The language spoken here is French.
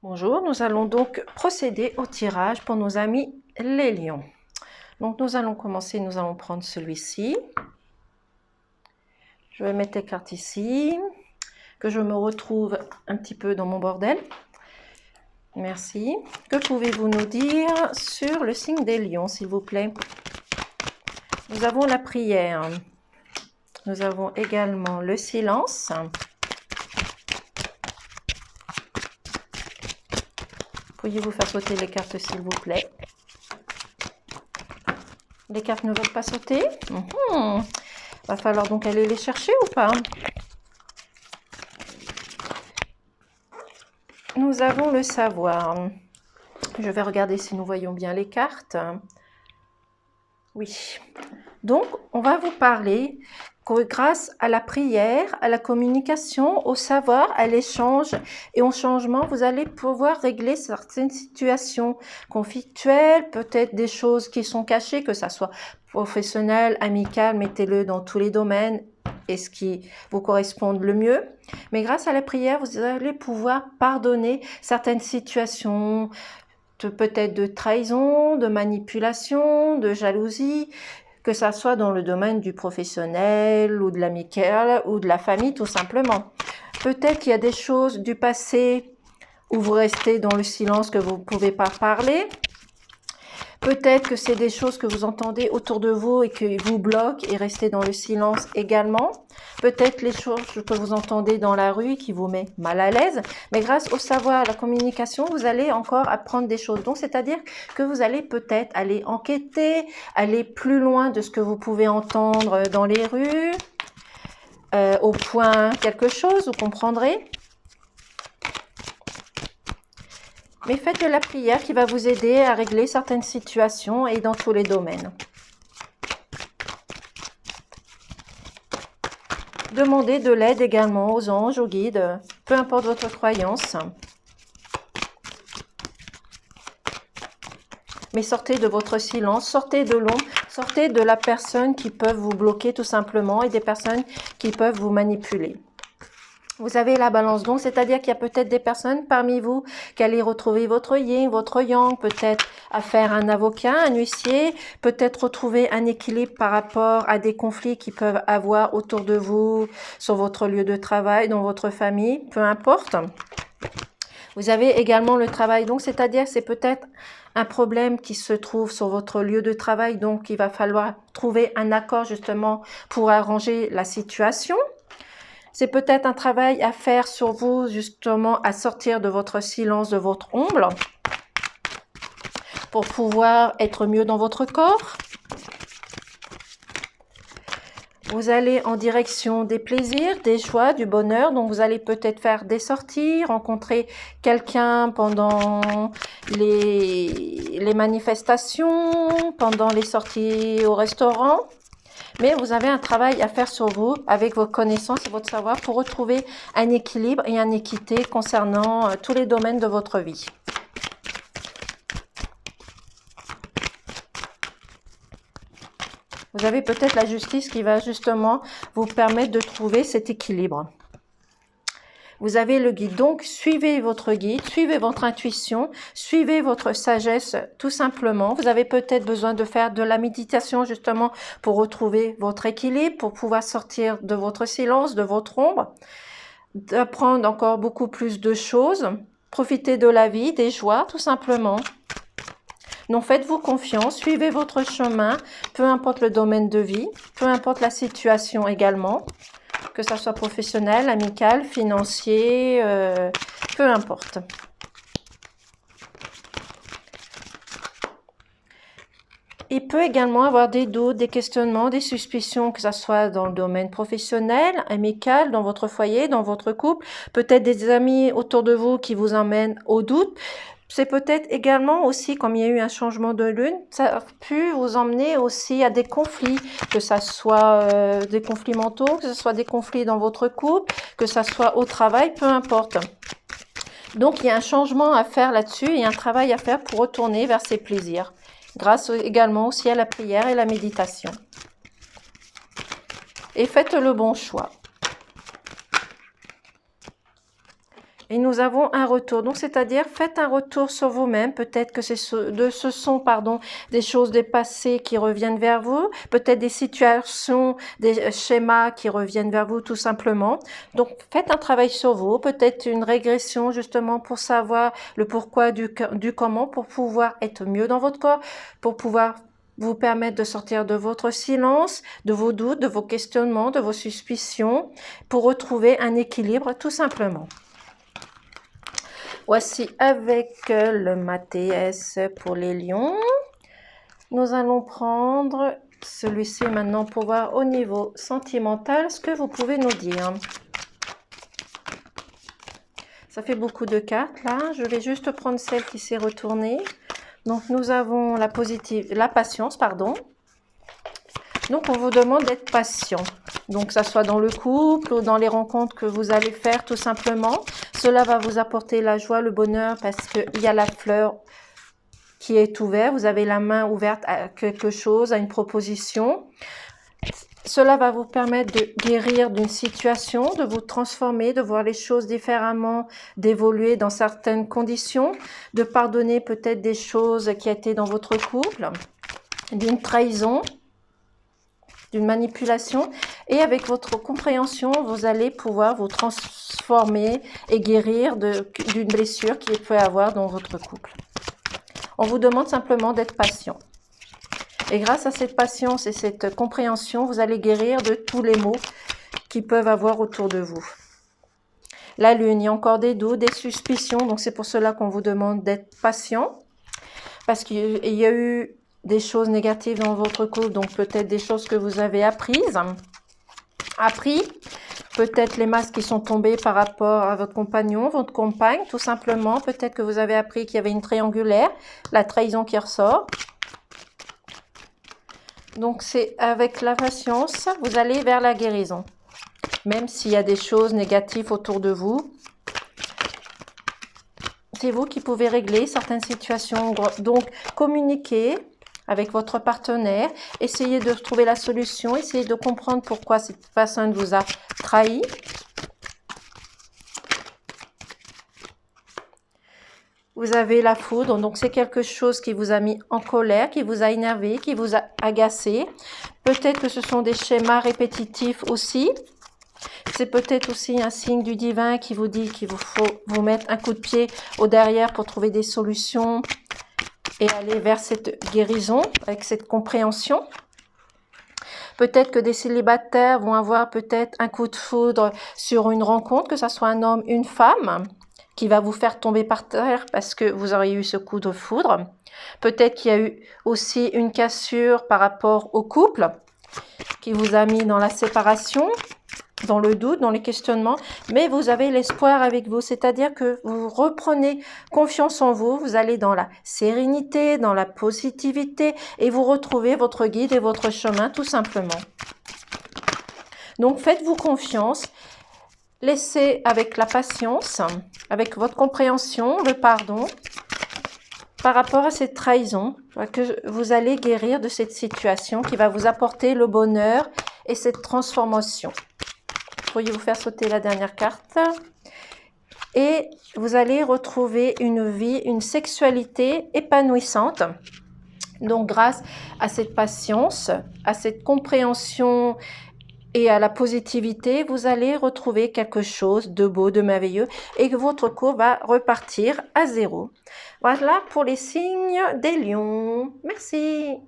Bonjour, nous allons donc procéder au tirage pour nos amis les lions. Donc nous allons commencer, nous allons prendre celui-ci. Je vais mettre les cartes ici, que je me retrouve un petit peu dans mon bordel. Merci. Que pouvez-vous nous dire sur le signe des lions, s'il vous plaît? Nous avons la prière. Nous avons également le silence. Pourriez-vous faire sauter les cartes, s'il vous plaît? Les cartes ne veulent pas sauter. Va falloir donc aller les chercher ou pas? Nous avons le savoir. Je vais regarder si nous voyons bien les cartes. Oui. Donc, on va vous parler que grâce à la prière, à la communication, au savoir, à l'échange et au changement, vous allez pouvoir régler certaines situations conflictuelles, peut-être des choses qui sont cachées, que ça soit professionnel, amical, mettez-le dans tous les domaines et ce qui vous correspond le mieux. Mais grâce à la prière, vous allez pouvoir pardonner certaines situations, peut-être de trahison, de manipulation, de jalousie, que ça soit dans le domaine du professionnel ou de l'amical ou de la famille tout simplement. Peut-être qu'il y a des choses du passé où vous restez dans le silence, que vous ne pouvez pas parler. Peut-être que c'est des choses que vous entendez autour de vous et qui vous bloquent et restez dans le silence également. Peut-être les choses que vous entendez dans la rue qui vous met mal à l'aise. Mais grâce au savoir, à la communication, vous allez encore apprendre des choses. Donc, c'est-à-dire que vous allez peut-être aller enquêter, aller plus loin de ce que vous pouvez entendre dans les rues, au point quelque chose, vous comprendrez. Mais faites de la prière qui va vous aider à régler certaines situations et dans tous les domaines. Demandez de l'aide également aux anges, aux guides, peu importe votre croyance. Mais sortez de votre silence, sortez de l'ombre, sortez de la personne qui peut vous bloquer tout simplement et des personnes qui peuvent vous manipuler. Vous avez la balance donc, c'est-à-dire qu'il y a peut-être des personnes parmi vous qui allaient retrouver votre yin, votre yang, peut-être à faire un avocat, un huissier, peut-être retrouver un équilibre par rapport à des conflits qui peuvent avoir autour de vous, sur votre lieu de travail, dans votre famille, peu importe. Vous avez également le travail, donc c'est-à-dire c'est peut-être un problème qui se trouve sur votre lieu de travail, donc il va falloir trouver un accord justement pour arranger la situation. C'est peut-être un travail à faire sur vous, justement, à sortir de votre silence, de votre ombre, pour pouvoir être mieux dans votre corps. Vous allez en direction des plaisirs, des joies, du bonheur. Donc, vous allez peut-être faire des sorties, rencontrer quelqu'un pendant les manifestations, pendant les sorties au restaurant. Mais vous avez un travail à faire sur vous, avec vos connaissances et votre savoir, pour retrouver un équilibre et une équité concernant tous les domaines de votre vie. Vous avez peut-être la justice qui va justement vous permettre de trouver cet équilibre. Vous avez le guide, donc suivez votre guide, suivez votre intuition, suivez votre sagesse tout simplement. Vous avez peut-être besoin de faire de la méditation justement pour retrouver votre équilibre, pour pouvoir sortir de votre silence, de votre ombre, d'apprendre encore beaucoup plus de choses, profiter de la vie, des joies tout simplement. Donc faites-vous confiance, suivez votre chemin, peu importe le domaine de vie, peu importe la situation également. Que ça soit professionnel, amical, financier, peu importe. Il peut également avoir des doutes, des questionnements, des suspicions, que ce soit dans le domaine professionnel, amical, dans votre foyer, dans votre couple, peut-être des amis autour de vous qui vous emmènent au doute. C'est peut-être également aussi, comme il y a eu un changement de lune, ça a pu vous emmener aussi à des conflits, que ça soit des conflits mentaux, que ce soit des conflits dans votre couple, que ça soit au travail, peu importe. Donc, il y a un changement à faire là-dessus et un travail à faire pour retourner vers ses plaisirs, grâce également aussi à la prière et la méditation. Et faites le bon choix. Et nous avons un retour. Donc, c'est-à-dire, faites un retour sur vous-même. Peut-être que ce sont des choses des passés qui reviennent vers vous. Peut-être des situations, des schémas qui reviennent vers vous tout simplement. Donc, faites un travail sur vous. Peut-être une régression justement pour savoir le pourquoi du comment, pour pouvoir être mieux dans votre corps, pour pouvoir vous permettre de sortir de votre silence, de vos doutes, de vos questionnements, de vos suspicions, pour retrouver un équilibre tout simplement. Voici avec le Mathias pour les lions. Nous allons prendre celui-ci maintenant pour voir au niveau sentimental ce que vous pouvez nous dire. Ça fait beaucoup de cartes là. Je vais juste prendre celle qui s'est retournée. Donc nous avons la patience, pardon. Donc on vous demande d'être patient. Donc ça soit dans le couple ou dans les rencontres que vous allez faire tout simplement. Cela va vous apporter la joie, le bonheur parce qu'il y a la fleur qui est ouverte. Vous avez la main ouverte à quelque chose, à une proposition. Cela va vous permettre de guérir d'une situation, de vous transformer, de voir les choses différemment, d'évoluer dans certaines conditions, de pardonner peut-être des choses qui étaient dans votre couple, d'une trahison, d'une manipulation. Et avec votre compréhension, vous allez pouvoir vous transformer et guérir d'une blessure qu'il peut y avoir dans votre couple. On vous demande simplement d'être patient. Et grâce à cette patience et cette compréhension, vous allez guérir de tous les maux qui peuvent avoir autour de vous. La lune, il y a encore des doutes, des suspicions. Donc c'est pour cela qu'on vous demande d'être patient. Parce qu'il y a eu des choses négatives dans votre couple. Donc peut-être des choses que vous avez appris. Peut-être les masques qui sont tombés par rapport à votre compagnon, votre compagne, tout simplement. Peut-être que vous avez appris qu'il y avait une triangulaire, la trahison qui ressort. Donc, c'est avec la patience, vous allez vers la guérison. Même s'il y a des choses négatives autour de vous, c'est vous qui pouvez régler certaines situations. Donc, communiquez avec votre partenaire, essayez de trouver la solution, essayez de comprendre pourquoi cette personne vous a trahi. Vous avez la foudre, donc c'est quelque chose qui vous a mis en colère, qui vous a énervé, qui vous a agacé. Peut-être que ce sont des schémas répétitifs aussi. C'est peut-être aussi un signe du divin qui vous dit qu'il vous faut vous mettre un coup de pied au derrière pour trouver des solutions et aller vers cette guérison avec cette compréhension. Peut-être que des célibataires vont avoir peut-être un coup de foudre sur une rencontre, que ce soit un homme, une femme, qui va vous faire tomber par terre parce que vous auriez eu ce coup de foudre. Peut-être qu'il y a eu aussi une cassure par rapport au couple qui vous a mis dans la séparation, dans le doute, dans les questionnements, mais vous avez l'espoir avec vous, c'est-à-dire que vous reprenez confiance en vous, vous allez dans la sérénité, dans la positivité et vous retrouvez votre guide et votre chemin tout simplement. Donc faites-vous confiance. Laissez avec la patience, avec votre compréhension, le pardon, par rapport à cette trahison, que vous allez guérir de cette situation qui va vous apporter le bonheur et cette transformation. Pourriez-vous faire sauter la dernière carte? Et vous allez retrouver une vie, une sexualité épanouissante. Donc grâce à cette patience, à cette compréhension et à la positivité, vous allez retrouver quelque chose de beau, de merveilleux et que votre couple va repartir à zéro. Voilà pour les signes des lions. Merci.